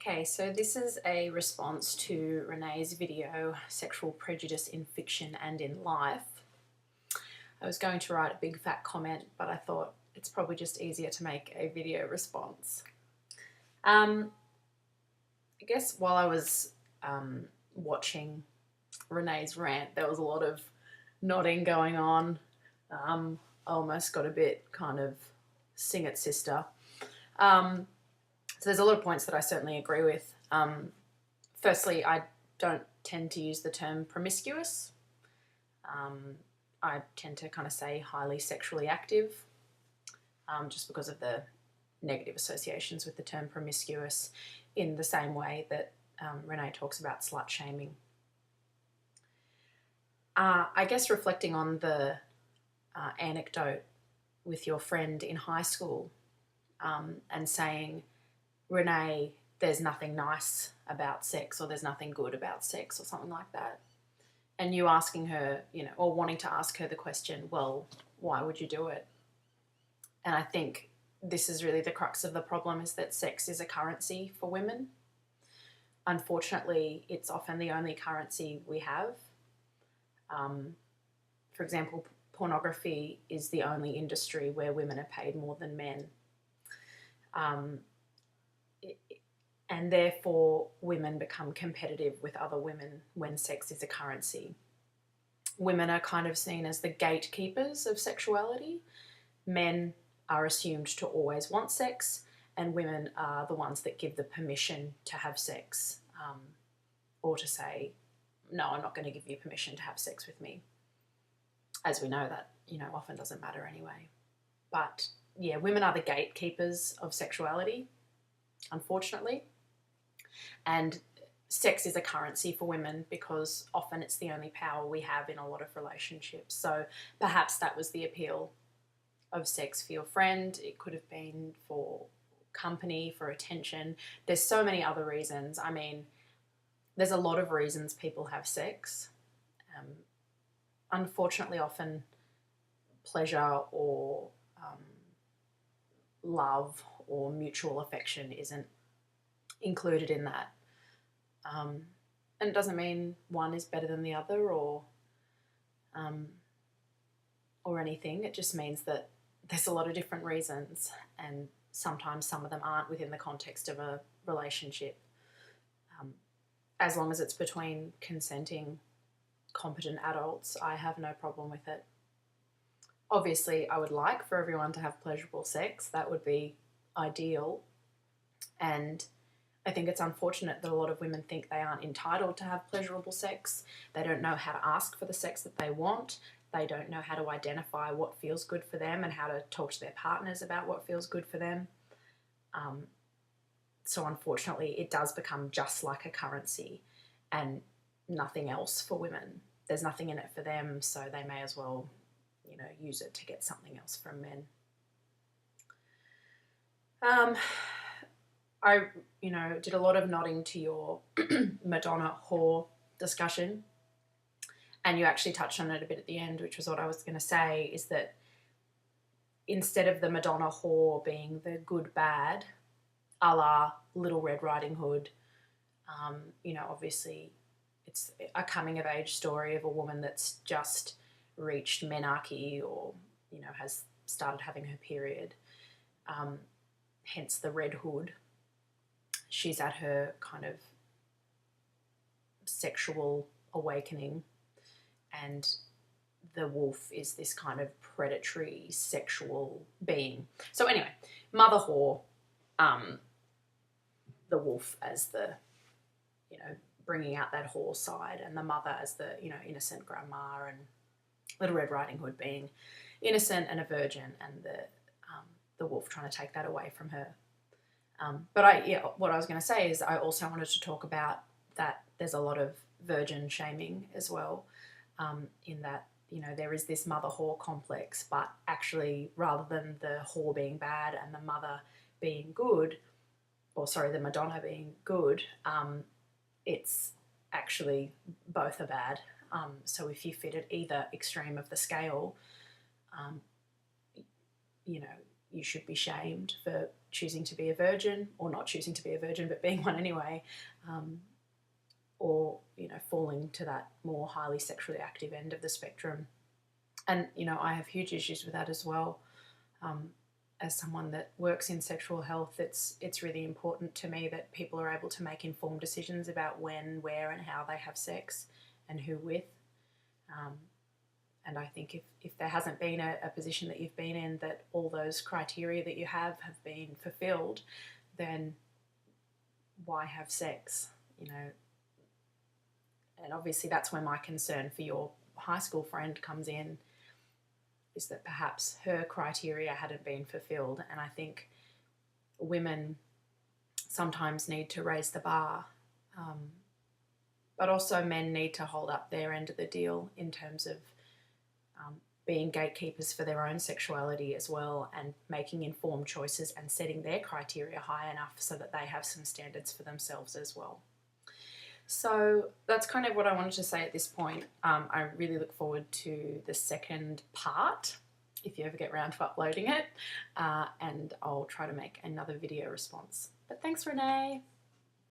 Okay, so this is a response to Renee's video, Sexual Prejudice in Fiction and in Life. I was going to write a big fat comment, but I thought it's probably just easier to make a video response. I guess while I was watching Renee's rant, there was a lot of nodding going on. I almost got a bit kind of sing it sister. So there's a lot of points that I certainly agree with. Firstly, I don't tend to use the term promiscuous. I tend to kind of say highly sexually active, just because of the negative associations with the term promiscuous, in the same way that Renee talks about slut shaming. I guess reflecting on the anecdote with your friend in high school and saying, Renee, there's nothing nice about sex, or there's nothing good about sex, or something like that. And you asking her, or wanting to ask her the question, well, why would you do it? And I think this is really the crux of the problem, is that sex is a currency for women. Unfortunately, it's often the only currency we have. For example, pornography is the only industry where women are paid more than men. And therefore, women become competitive with other women when sex is a currency. Women are kind of seen as the gatekeepers of sexuality. Men are assumed to always want sex, and women are the ones that give the permission to have sex, or to say, no, I'm not going to give you permission to have sex with me. As we know, that, often doesn't matter anyway. But yeah, women are the gatekeepers of sexuality, unfortunately. And sex is a currency for women because often it's the only power we have in a lot of relationships. So perhaps that was the appeal of sex for your friend. It could have been for company, for attention. There's so many other reasons. I mean, there's a lot of reasons people have sex. Unfortunately, often pleasure or love or mutual affection isn't included in that. And it doesn't mean one is better than the other or anything. It just means that there's a lot of different reasons, and sometimes some of them aren't within the context of a relationship. As long as it's between consenting, competent adults, I have no problem with it. Obviously, I would like for everyone to have pleasurable sex. That would be ideal. And I think it's unfortunate that a lot of women think they aren't entitled to have pleasurable sex. They don't know how to ask for the sex that they want. They don't know how to identify what feels good for them and how to talk to their partners about what feels good for them. So unfortunately, it does become just like a currency and nothing else for women. There's nothing in it for them, so they may as well, use it to get something else from men. I, did a lot of nodding to your Madonna whore discussion, and you actually touched on it a bit at the end, which was what I was going to say, is that instead of the Madonna whore being the good bad, a la Little Red Riding Hood, obviously it's a coming of age story of a woman that's just reached menarche or, has started having her period, hence the red hood. She's at her kind of sexual awakening, and the wolf is this kind of predatory sexual being. So anyway, mother whore, the wolf as the, bringing out that whore side, and the mother as the, innocent grandma, and Little Red Riding Hood being innocent and a virgin, and the wolf trying to take that away from her. But what I was going to say is I also wanted to talk about that there's a lot of virgin shaming as well, in that, there is this mother whore complex, but actually rather than the whore being bad and the mother being good, the Madonna being good, it's actually both are bad. So if you fit at either extreme of the scale, you should be shamed for choosing to be a virgin, or not choosing to be a virgin but being one anyway, or falling to that more highly sexually active end of the spectrum. And I have huge issues with that as well. As someone that works in sexual health, it's really important to me that people are able to make informed decisions about when, where, and how they have sex, and who with. And I think if there hasn't been a position that you've been in that all those criteria that you have been fulfilled, then why have sex? And obviously that's where my concern for your high school friend comes in, is that perhaps her criteria hadn't been fulfilled. And I think women sometimes need to raise the bar, but also men need to hold up their end of the deal in terms of being gatekeepers for their own sexuality as well, and making informed choices and setting their criteria high enough so that they have some standards for themselves as well. So that's kind of what I wanted to say at this point. I really look forward to the second part, if you ever get around to uploading it, and I'll try to make another video response. But thanks, Renee.